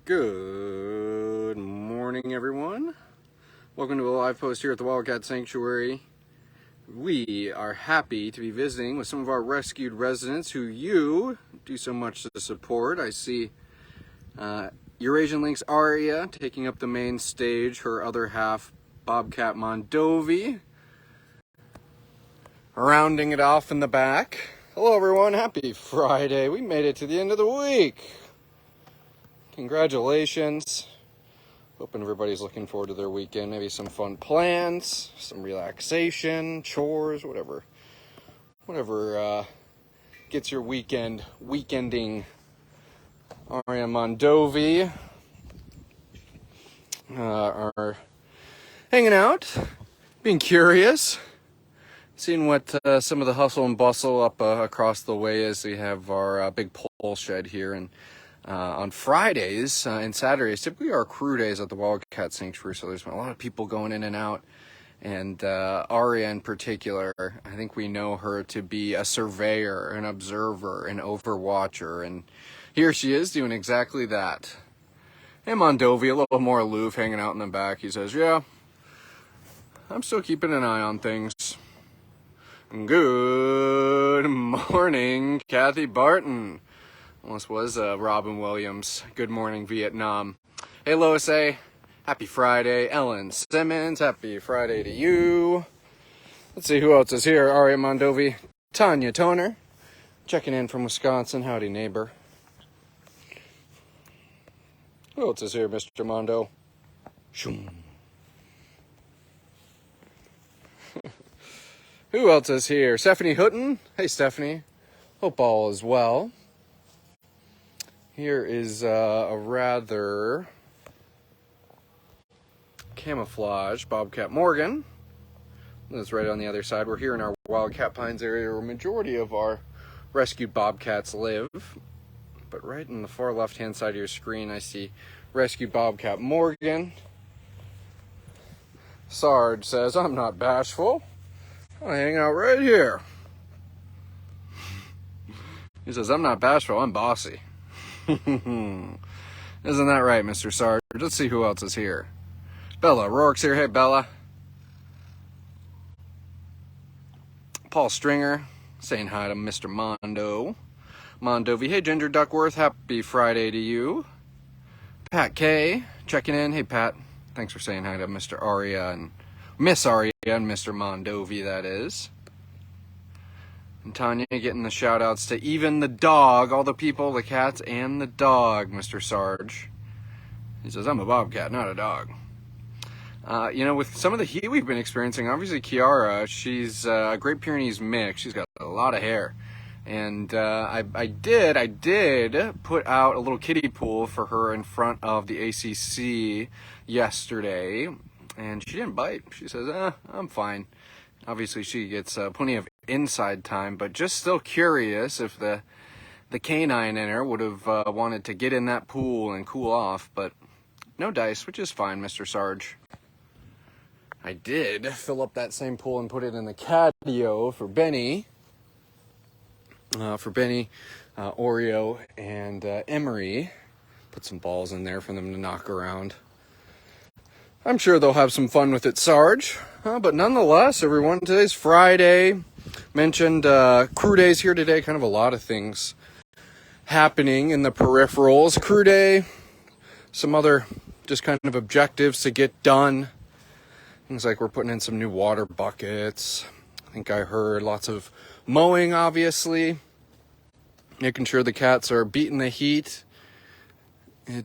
Good morning, everyone. Welcome to a live post here at the Wildcat Sanctuary. We are happy to be visiting with some of our rescued residents who you do so much to support. I see Eurasian Lynx Aria taking up the main stage, her other half, Bobcat Mondovi, rounding it off in the back. Hello, everyone. Happy Friday. We made it to the end of the week. Congratulations. Hoping everybody's looking forward to their weekend. Maybe some fun plans, some relaxation, chores, whatever gets your weekending. Aria Mondovi are hanging out, being curious, seeing what some of the hustle and bustle up across the way is. We have our big pole shed here, and on Fridays and Saturdays, typically our crew days at the Wildcat Sanctuary, so there's a lot of people going in and out. And Aria in particular, I think we know her to be a surveyor, an observer, an overwatcher, and here she is doing exactly that. Hey, Mondovi, a little more aloof, hanging out in the back. He says, yeah, I'm still keeping an eye on things. Good morning, Kathy Barton. Almost was Robin Williams. Good morning, Vietnam. Hey, Lois A. Happy Friday. Ellen Simmons, happy Friday to you. Let's see who else is here. Aria Mondovi. Tanya Toner, checking in from Wisconsin. Howdy, neighbor. Who else is here, Mr. Mondo? Shoom. Who else is here? Stephanie Hutton. Hey, Stephanie. Hope all is well. Here is a rather camouflage Bobcat Morgan. That's right on the other side. We're here in our Wildcat Pines area where a majority of our rescued bobcats live. But right in the far left-hand side of your screen, I see rescued Bobcat Morgan. Sarge says, I'm not bashful. I hang out right here. He says, I'm not bashful, I'm bossy. Isn't that right, Mr. Sarge? Let's see who else is here. Bella Rourke's here. Hey, Bella. Paul Stringer saying hi to Mr. Mondovi. Hey, Ginger Duckworth. Happy Friday to you. Pat K checking in. Hey, Pat. Thanks for saying hi to Mr. Aria and Miss Aria and Mr. Mondovi, that is. And Tanya getting the shout outs to even the dog, all the people, the cats, and the dog, Mr. Sarge. He says, I'm a bobcat, not a dog. With some of the heat we've been experiencing, obviously Kiara, she's a Great Pyrenees mix. She's got a lot of hair. And I did put out a little kiddie pool for her in front of the ACC yesterday. And she didn't bite. She says, I'm fine. Obviously, she gets plenty of inside time, but just still curious if the canine in her would have wanted to get in that pool and cool off, but no dice, which is fine, Mr. Sarge. I did fill up that same pool and put it in the catio for Benny. Oreo, and Emery. Put some balls in there for them to knock around. I'm sure they'll have some fun with it, Sarge. But nonetheless, everyone, today's Friday. Mentioned crew days here today. Kind of a lot of things happening in the peripherals. Crew day, some other just kind of objectives to get done. Things like we're putting in some new water buckets. I think I heard lots of mowing, obviously. Making sure the cats are beating the heat. I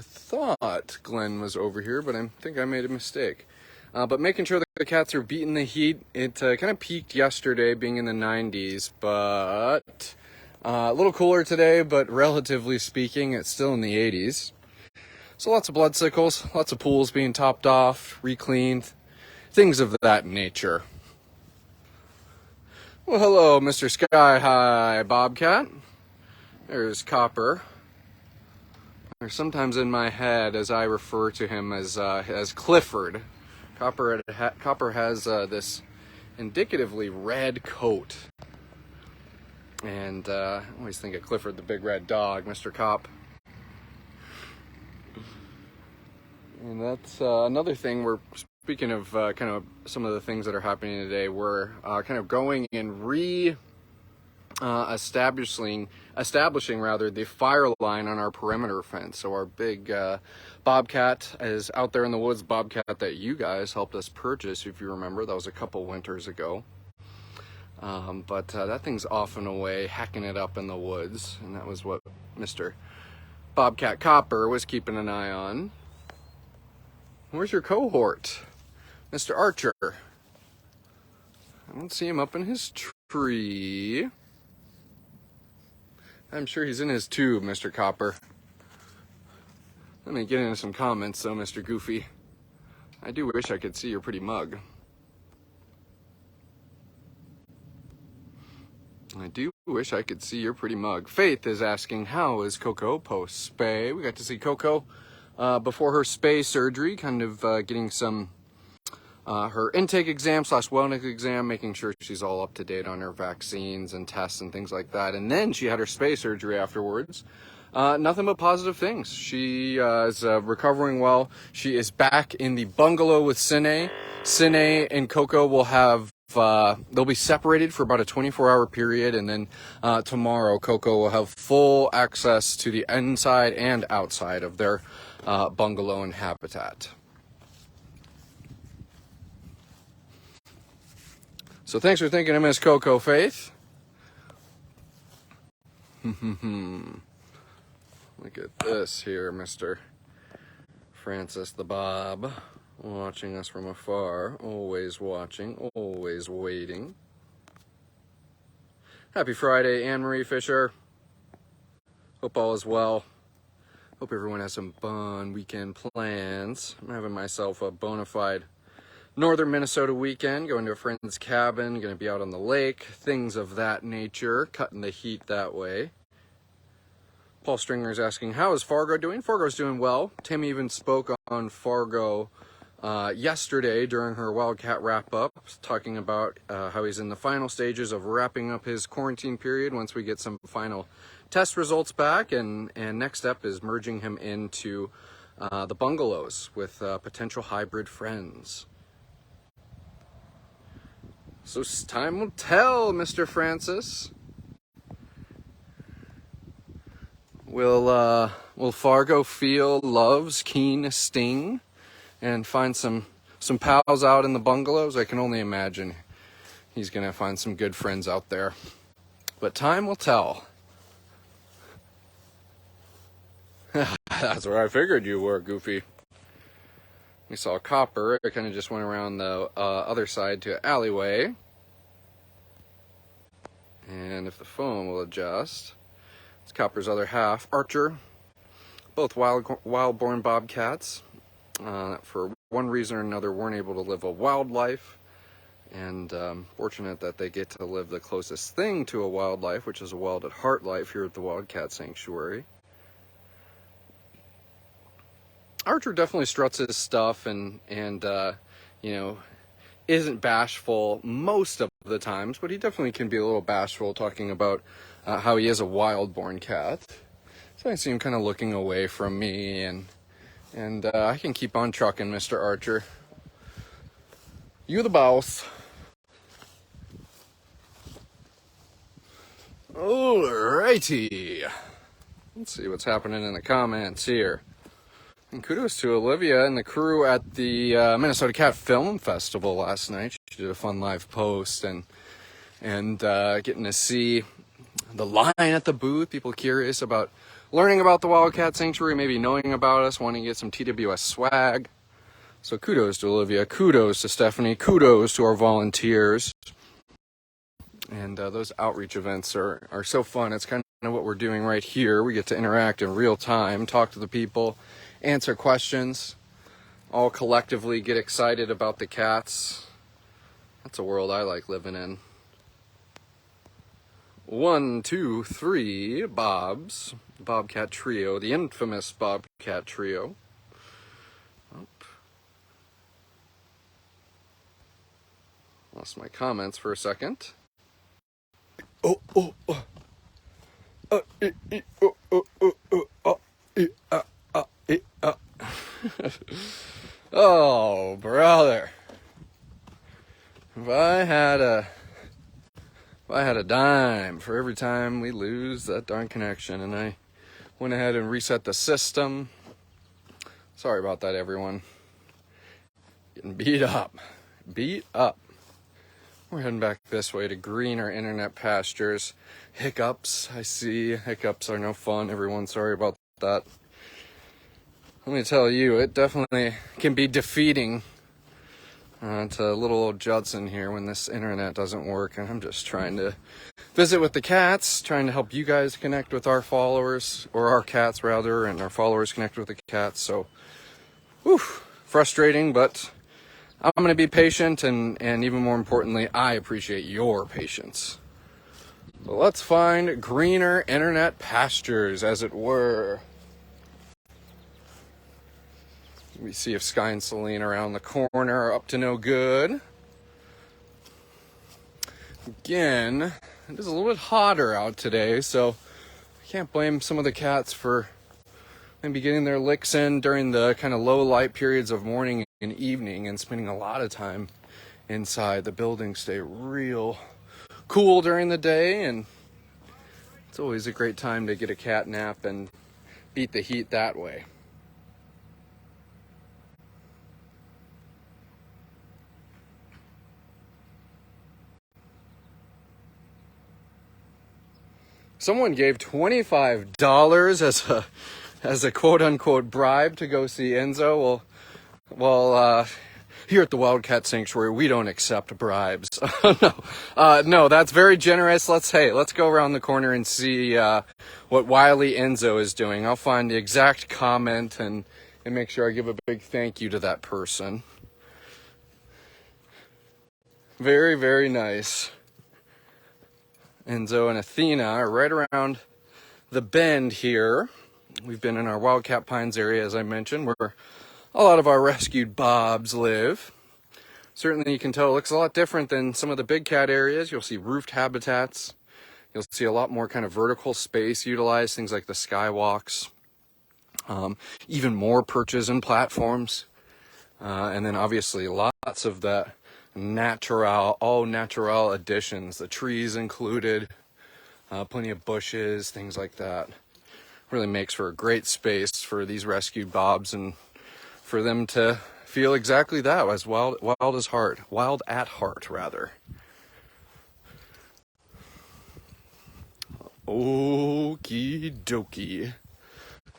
thought Glenn was over here, but I think I made a mistake. But making sure that the cats are beating the heat. It kind of peaked yesterday, being in the 90s, but a little cooler today, but relatively speaking, it's still in the 80s. So lots of blood sickles, lots of pools being topped off, re-cleaned, things of that nature. Well, hello, Mr. Sky High Bobcat. There's Copper. Or sometimes in my head, as I refer to him as Clifford. Copper has this indicatively red coat. And I always think of Clifford the Big Red Dog, Mr. Cop. And that's another thing. We're speaking of kind of some of the things that are happening today. We're kind of going and establishing rather the fire line on our perimeter fence. So our big bobcat is out there in the woods. Bobcat that you guys helped us purchase, if you remember. That was a couple winters ago. But that thing's off and away, hacking it up in the woods, and that was what Mr. Bobcat Copper was keeping an eye on. Where's your cohort, Mr. Archer? I don't see him up in his tree. I'm sure he's in his tube, Mr. Copper. Let me get into some comments, though, Mr. Goofy. I do wish I could see your pretty mug. I do wish I could see your pretty mug. Faith is asking, how is Coco post-spay? We got to see Coco before her spay surgery, kind of getting some her intake exam / wellness exam, making sure she's all up to date on her vaccines and tests and things like that. And then she had her spay surgery afterwards. Nothing but positive things. She is recovering well. She is back in the bungalow with Sine. Sine and Coco will have they'll be separated for about a 24-hour period, and then tomorrow Coco will have full access to the inside and outside of their bungalow and habitat. So thanks for thinking of Miss Coco, Faith. Look at this here, Mr. Francis the Bob. Watching us from afar, always watching, always waiting. Happy Friday, Anne-Marie Fisher. Hope all is well. Hope everyone has some fun weekend plans. I'm having myself a bona fide northern Minnesota weekend, going to a friend's cabin, going to be out on the lake, things of that nature, cutting the heat that way. Paul Stringer is asking, how is Fargo doing? Fargo's doing well. Tim even spoke on Fargo yesterday during her Wildcat wrap-up, talking about how he's in the final stages of wrapping up his quarantine period once we get some final test results back, and next step is merging him into the bungalows with potential hybrid friends. So time will tell, Mr. Francis. Will Fargo feel love's keen sting and find some pals out in the bungalows? I can only imagine he's gonna find some good friends out there. But time will tell. That's where I figured you were, Goofy. We saw Copper. I kind of just went around the other side to alleyway. And if the phone will adjust, it's Copper's other half, Archer. Both wild-born bobcats. For one reason or another, weren't able to live a wild life. And fortunate that they get to live the closest thing to a wildlife, which is a wild at heart life here at the Wildcat Sanctuary. Archer definitely struts his stuff and you know, isn't bashful most of the times, but he definitely can be a little bashful talking about how he is a wild-born cat. So I see him kind of looking away from me, and I can keep on trucking, Mr. Archer. You the boss. Alrighty. Let's see what's happening in the comments here. And kudos to Olivia and the crew at the Minnesota Cat Film Festival last night. She did a fun live post and getting to see the line at the booth. People curious about learning about the Wildcat Sanctuary, maybe knowing about us, wanting to get some TWS swag. So kudos to Olivia, kudos to Stephanie, kudos to our volunteers. And those outreach events are so fun. It's kind of what we're doing right here. We get to interact in real time, talk to the people, answer questions, all collectively get excited about the cats. That's a world I like living in. 1, 2, 3 Bobs. Bobcat Trio, the infamous Bobcat Trio. Lost my comments for a second. Oh, brother. If I had a dime for every time we lose that darn connection, and I went ahead and reset the system. Sorry about that, everyone. Getting beat up. We're heading back this way to greener internet pastures. Hiccups, I see. Hiccups are no fun, everyone. Sorry about that. Let me tell you, it definitely can be defeating to little old Judson here when this internet doesn't work. And I'm just trying to visit with the cats, trying to help you guys connect with our followers, or our cats rather, and our followers connect with the cats. So, frustrating, but I'm going to be patient, and even more importantly, I appreciate your patience. So let's find greener internet pastures, as it were. We see if Sky and Celine around the corner are up to no good. Again, it is a little bit hotter out today, so I can't blame some of the cats for maybe getting their licks in during the kind of low light periods of morning and evening and spending a lot of time inside. The buildings stay real cool during the day, and it's always a great time to get a cat nap and beat the heat that way. Someone gave $25 as a quote unquote bribe to go see Enzo. Well, here at the Wildcat Sanctuary, we don't accept bribes. No, that's very generous. Let's go around the corner and see what Wily Enzo is doing. I'll find the exact comment and make sure I give a big thank you to that person. Very, very nice. Enzo and Athena are right around the bend here. We've been in our Wildcat Pines area, as I mentioned, where a lot of our rescued bobs live. Certainly you can tell it looks a lot different than some of the big cat areas. You'll see roofed habitats. You'll see a lot more kind of vertical space utilized, things like the skywalks. Even more perches and platforms. And then obviously lots of the all natural additions, the trees included, plenty of bushes, things like that. Really makes for a great space for these rescued bobs and for them to feel exactly that, as wild at heart rather. Okie dokie.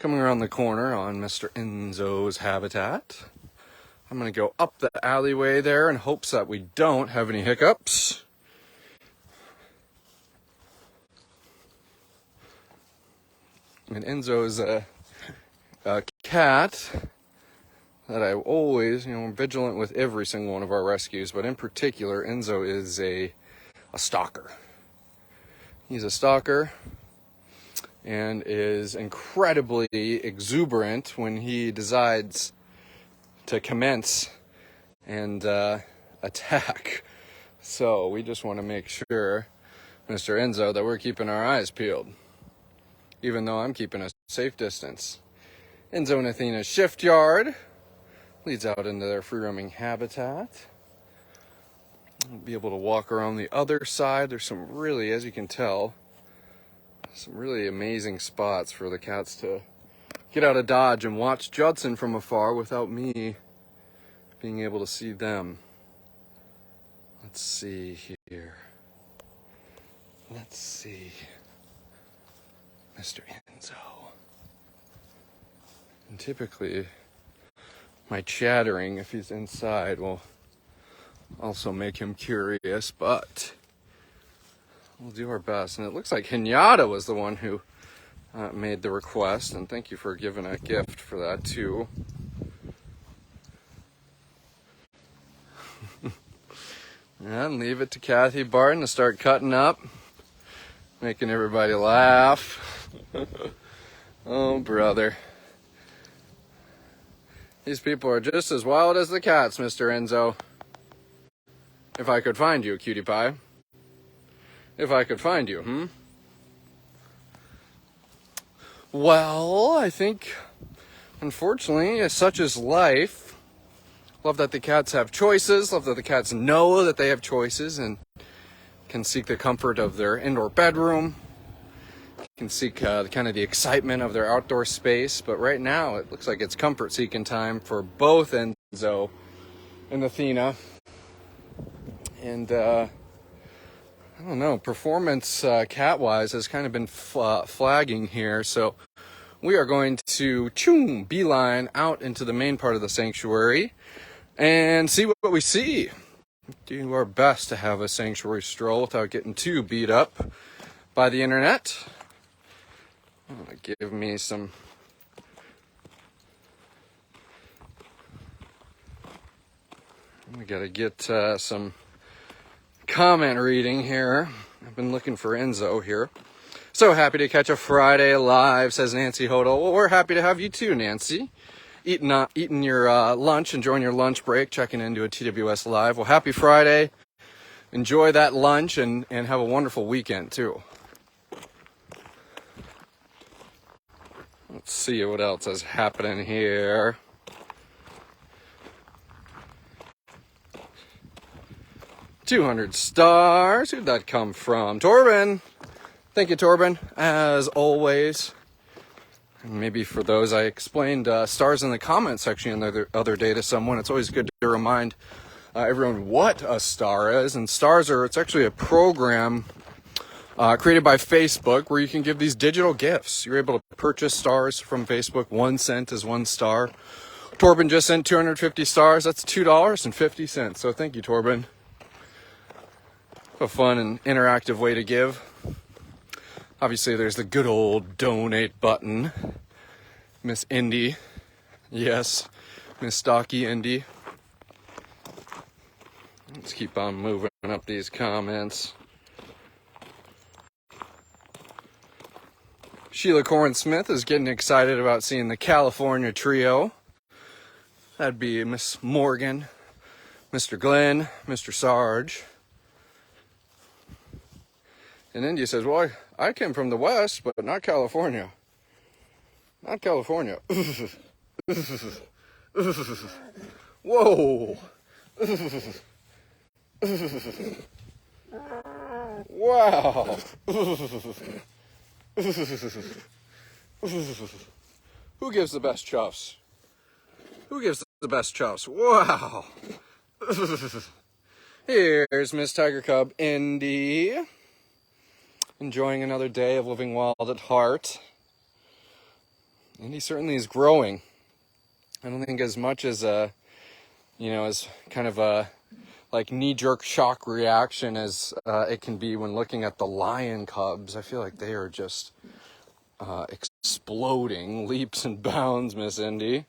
Coming around the corner on Mr. Enzo's habitat. I'm going to go up the alleyway there in hopes that we don't have any hiccups. And Enzo's a cat that I always, we're vigilant with every single one of our rescues, but in particular, Enzo is a stalker. He's a stalker and is incredibly exuberant when he decides to commence and attack. So we just want to make sure, Mr. Enzo, that we're keeping our eyes peeled, even though I'm keeping a safe distance. Enzo and Athena's shift yard leads out into their free roaming habitat. We'll be able to walk around the other side. There's some really, as you can tell, some really amazing spots for the cats to get out of Dodge and watch Judson from afar without me being able to see them. Let's see here. Let's see. Mr. Enzo. And typically, my chattering, if he's inside, will also make him curious, but we'll do our best. And it looks like Hinata was the one who made the request, and thank you for giving a gift for that too. And leave it to Kathy Barton to start cutting up, making everybody laugh. Oh, brother. These people are just as wild as the cats, Mr. Enzo. If I could find you, cutie pie. If I could find you, Well, I think Unfortunately, such is life. Love that the cats have choices. Love that the cats know that they have choices and can seek the comfort of their indoor bedroom. Can seek kind of the excitement of their outdoor space. But right now, it looks like it's comfort-seeking time for both Enzo and Athena. And I don't know, performance cat-wise has kind of been flagging here. So we are going to beeline out into the main part of the sanctuary and see what we see. Do our best to have a sanctuary stroll without getting too beat up by the internet. Give me some. We gotta get some comment reading here. I've been looking for Enzo here. So happy to catch a Friday live, says Nancy Hodel. Well, we're happy to have you too, Nancy. Eating your lunch, enjoying your lunch break, checking into a TWS Live. Well, happy Friday. Enjoy that lunch and have a wonderful weekend too. Let's see what else is happening here. $200 stars. Who'd that come from? Torben. Thank you, Torben, as always. And maybe for those, I explained stars in the comment section the other day to someone. It's always good to remind everyone what a star is. And stars it's actually a program created by Facebook where you can give these digital gifts. You're able to purchase stars from Facebook. 1 cent is 1 star. Torben just sent 250 stars. That's $2.50. So thank you, Torben. A fun and interactive way to give. Obviously, there's the good old donate button. Miss Indy. Yes, Miss Stocky Indy. Let's keep on moving up these comments. Sheila Corrin Smith is getting excited about seeing the California trio. That'd be Miss Morgan, Mr. Glenn, Mr. Sarge. And India says, well, I came from the West, but not California. Not California. Whoa. Wow. Who gives the best chuffs? Who gives the best chuffs? Wow. Here's Miss Tiger Cub Indy. Enjoying another day of living wild at heart. And he certainly is growing. I don't think as much as as kind of a like knee-jerk shock reaction as it can be when looking at the lion cubs. I feel like they are just exploding leaps and bounds, Miss Indy.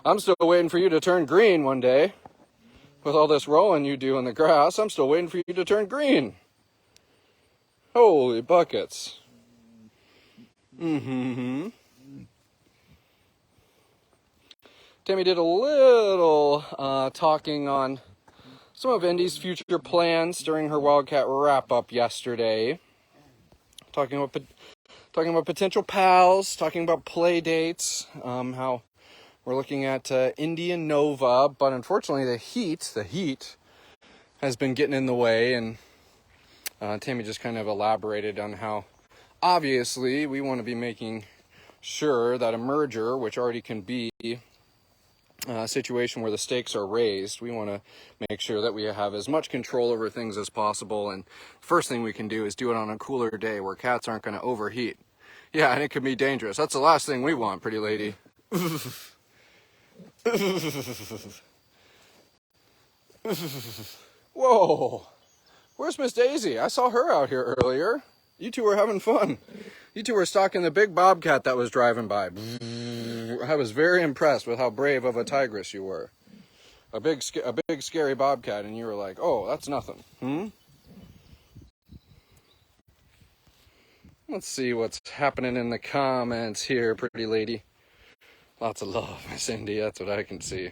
I'm still waiting for you to turn green one day. With all this rolling you do in the grass, I'm still waiting for you to turn green. Holy buckets. Mm-hmm. Tammy did a little talking on some of Indy's future plans during her Wildcat wrap-up yesterday. Talking about potential pals, talking about play dates, how we're looking at Indy and Nova, but unfortunately the heat has been getting in the way, and Tammy just kind of elaborated on how obviously we want to be making sure that a merger, which already can be a situation where the stakes are raised, we want to make sure that we have as much control over things as possible. And first thing we can do is do it on a cooler day where cats aren't going to overheat. Yeah, and it can be dangerous. That's the last thing we want, pretty lady. Whoa. Where's Miss Daisy? I saw her out here earlier. You two were having fun. You two were stalking the big bobcat that was driving by. I was very impressed with how brave of a tigress you were. A big scary bobcat, and you were like, oh, that's nothing. Let's see what's happening in the comments here, pretty lady. Lots of love, Miss Indy. That's what I can see.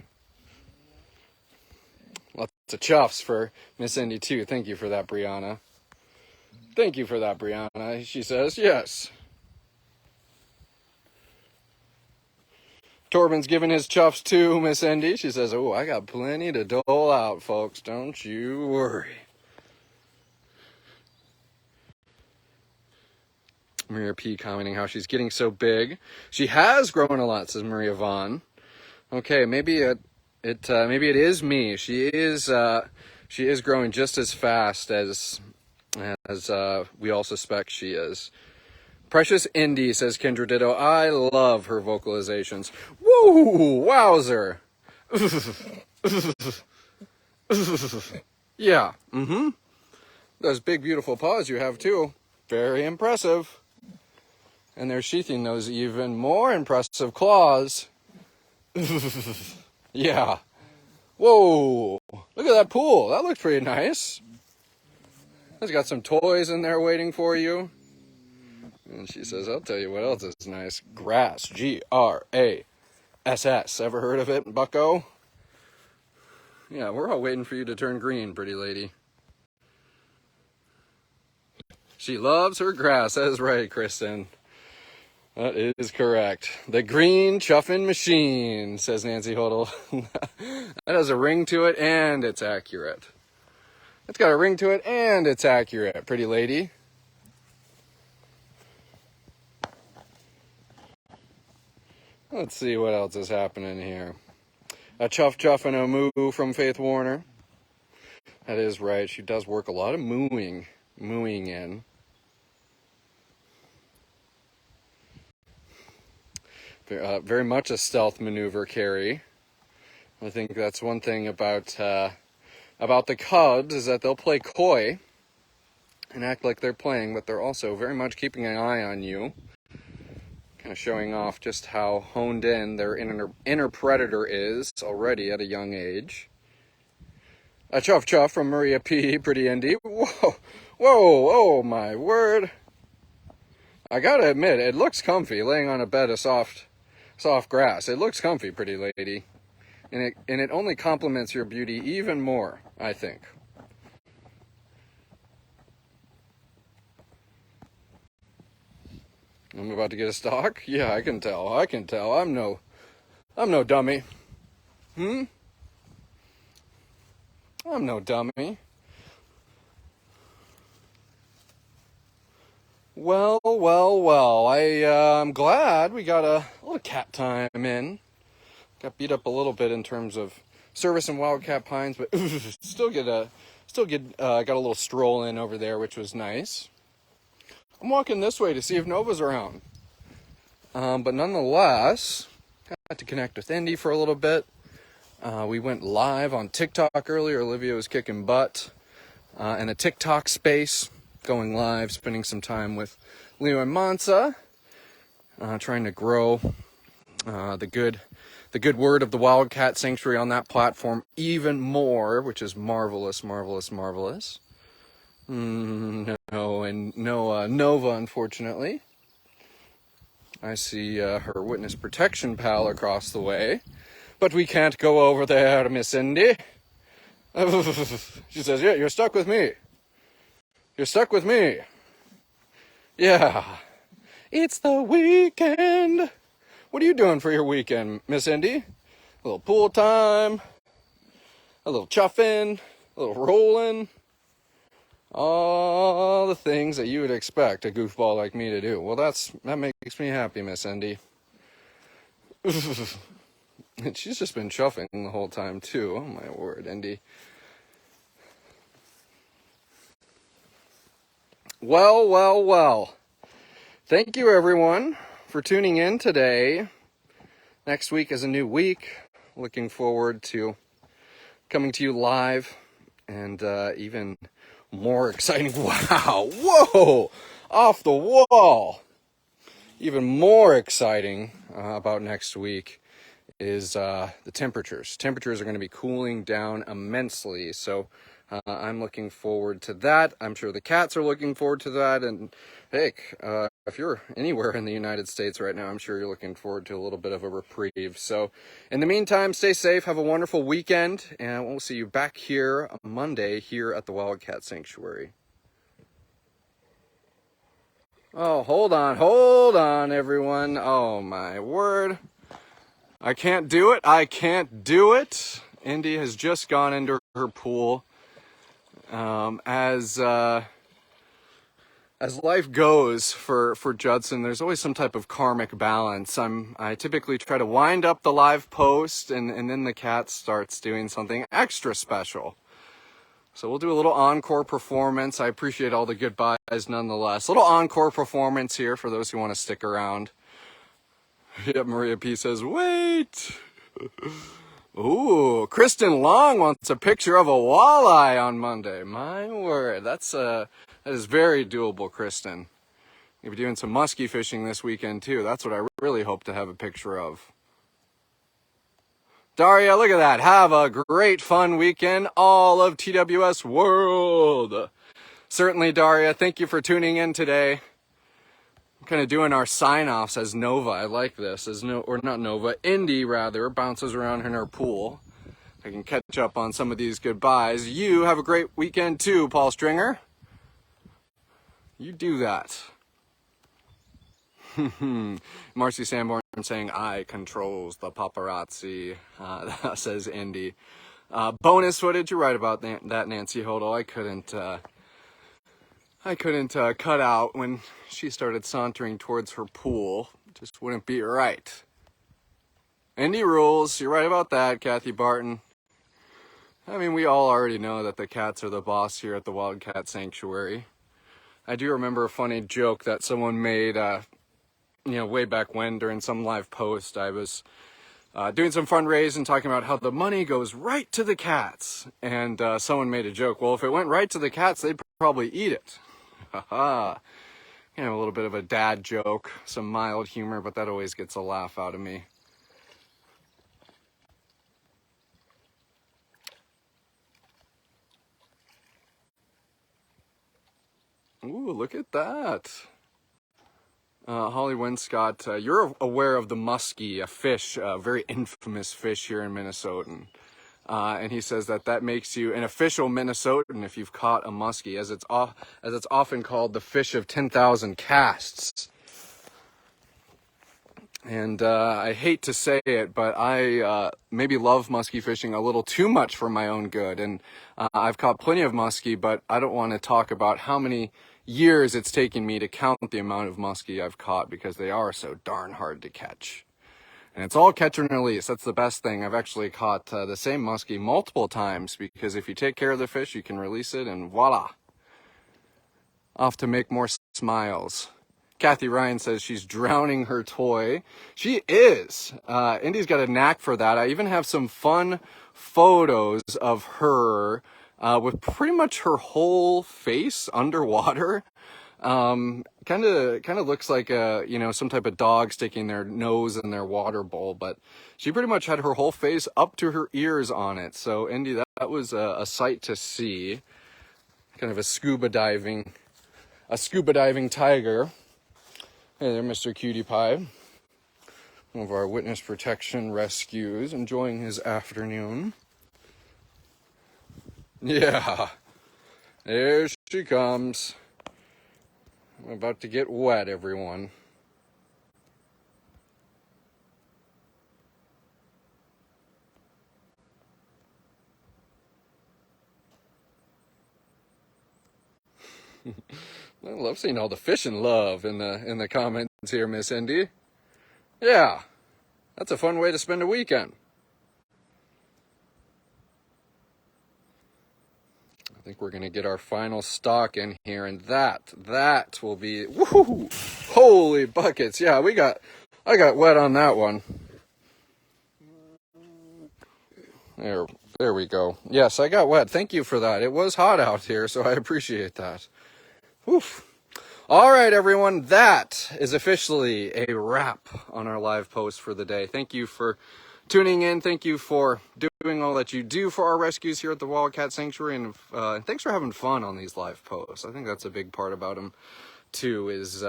Lots of chuffs for Miss Indy, too. Thank you for that, Brianna. Thank you for that, Brianna. She says, yes. Torben's giving his chuffs to Miss Indy. She says, oh, I got plenty to dole out, folks. Don't you worry. Maria P commenting how she's getting so big. She has grown a lot, says Maria Vaughn. Okay, maybe it is me. She is growing just as fast as we all suspect she is. Precious Indy, says Kendra Ditto. I love her vocalizations. Woo! Wowzer! Yeah. Mm-hmm. Those big, beautiful paws you have, too. Very impressive. And they're sheathing those even more impressive claws. Yeah. Whoa! Look at that pool. That looks pretty nice. It's got some toys in there waiting for you. And she says, I'll tell you what else is nice. Grass. Grass. Ever heard of it, bucko? Yeah, we're all waiting for you to turn green, pretty lady. She loves her grass. That is right, Kristen. That is correct. The green chuffing machine, says Nancy Hodel. That has a ring to it, and it's accurate. It's got a ring to it, and it's accurate, pretty lady. Let's see what else is happening here. A chuff and a moo from Faith Warner. That is right. She does work a lot of mooing in. Very much a stealth maneuver, Carrie. I think that's one thing about the Cubs is that they'll play coy and act like they're playing, but they're also very much keeping an eye on you. Kind of showing off just how honed in their inner predator is already at a young age. A chuff from Maria P. Pretty Indy. Whoa, oh my word. I gotta admit, it looks comfy laying on a bed of soft grass. It looks comfy, pretty lady. And it only complements your beauty even more, I think. I'm about to get a stock? Yeah, I can tell. I'm no dummy. I'm no dummy. Well. I'm glad we got a little cat time in. Got beat up a little bit in terms of service in Wildcat Pines, but still got a little stroll in over there, which was nice. I'm walking this way to see if Nova's around. But nonetheless, got to connect with Indy for a little bit. We went live on TikTok earlier. Olivia was kicking butt in a TikTok space, going live, spending some time with Leo and Mansa, trying to grow the good word of the Wildcat Sanctuary on that platform even more, which is marvelous. No Nova, unfortunately. I see her witness protection pal across the way, but we can't go over there, Miss Indy. She says, yeah, you're stuck with me. Yeah. It's the weekend. What are you doing for your weekend, Miss Indy? A little pool time, a little chuffing, a little rolling. All the things that you would expect a goofball like me to do. Well, that makes me happy, Miss Indy. And she's just been chuffing the whole time, too. Oh, my word, Indy. Well. Thank you, everyone, for tuning in today. Next week is a new week. Looking forward to coming to you live and even more exciting. Wow. Whoa. Off the wall. Even more exciting about next week is the temperatures. Temperatures are going to be cooling down immensely. So I'm looking forward to that. I'm sure the cats are looking forward to that. And heck, if you're anywhere in the United States right now, I'm sure you're looking forward to a little bit of a reprieve. So in the meantime, stay safe. Have a wonderful weekend. And we'll see you back here on Monday here at the Wildcat Sanctuary. Oh, hold on, everyone. Oh, my word. I can't do it. I can't do it. Indy has just gone into her pool. As life goes for Judson, there's always some type of karmic balance. I typically try to wind up the live post, and then the cat starts doing something extra special. So we'll do a little encore performance. I appreciate all the goodbyes nonetheless. A little encore performance here for those who want to stick around. Yep, Maria P says, wait. Ooh, Kristen Long wants a picture of a walleye on Monday. My word, that is very doable, Kristen. You'll be doing some muskie fishing this weekend too. That's what I really hope to have a picture of. Daria, look at that. Have a great fun weekend, all of TWS World. Certainly, Daria, thank you for tuning in today. I'm kind of doing our sign-offs as Nova. I like this. Or not Nova, Indy rather, bounces around in her pool. I can catch up on some of these goodbyes. You have a great weekend too, Paul Stringer. You do that. Marcy Sanborn saying, I controls the paparazzi. That says Indy. Bonus footage, you're right about that, Nancy Hodel. I couldn't cut out when she started sauntering towards her pool. Just wouldn't be right. Indy rules. You're right about that, Kathy Barton. I mean, we all already know that the cats are the boss here at the Wildcat Sanctuary. I do remember a funny joke that someone made, way back when during some live post. I was doing some fundraising, talking about how the money goes right to the cats. And someone made a joke, well, if it went right to the cats, they'd probably eat it. Haha. A little bit of a dad joke, some mild humor, but that always gets a laugh out of me. Ooh, look at that. Holly Winscott, you're aware of the muskie, a fish, a very infamous fish here in Minnesota. And he says that makes you an official Minnesotan if you've caught a muskie, as it's often called the fish of 10,000 casts. And I hate to say it, but I maybe love muskie fishing a little too much for my own good. And I've caught plenty of muskie, but I don't want to talk about how many years it's taken me to count the amount of muskie I've caught, because they are so darn hard to catch. And it's all catch and release. That's the best thing. I've actually caught the same muskie multiple times, because if you take care of the fish, you can release it, and voila. Off to make more smiles. Kathy Ryan says she's drowning her toy. She is. Indy's got a knack for that. I even have some fun photos of her with pretty much her whole face underwater. Kind of looks like some type of dog sticking their nose in their water bowl, but she pretty much had her whole face up to her ears on it. So Indy, that was a sight to see. Kind of a scuba diving tiger. Hey there, Mr. Cutie Pie. One of our witness protection rescues, enjoying his afternoon. Yeah, there she comes. I'm about to get wet, everyone. I love seeing all the fishing love in the comments here, Miss Indy. Yeah, that's a fun way to spend a weekend. I think we're gonna get our final stock in here, and that will be woohoo! Holy buckets! Yeah, I got wet on that one. There we go. Yes, I got wet. Thank you for that. It was hot out here, so I appreciate that. Oof. All right, everyone, that is officially a wrap on our live post for the day. Thank you for tuning in. Thank you for doing all that you do for our rescues here at the Wildcat Sanctuary, and thanks for having fun on these live posts. I think that's a big part about them too, is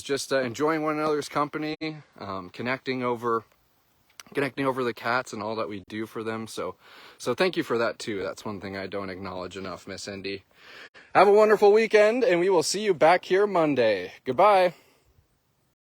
just enjoying one another's company, connecting over the cats and all that we do for them. So thank you for that too. That's one thing I don't acknowledge enough, Miss Indy. Have a wonderful weekend, and we will see you back here Monday. Goodbye.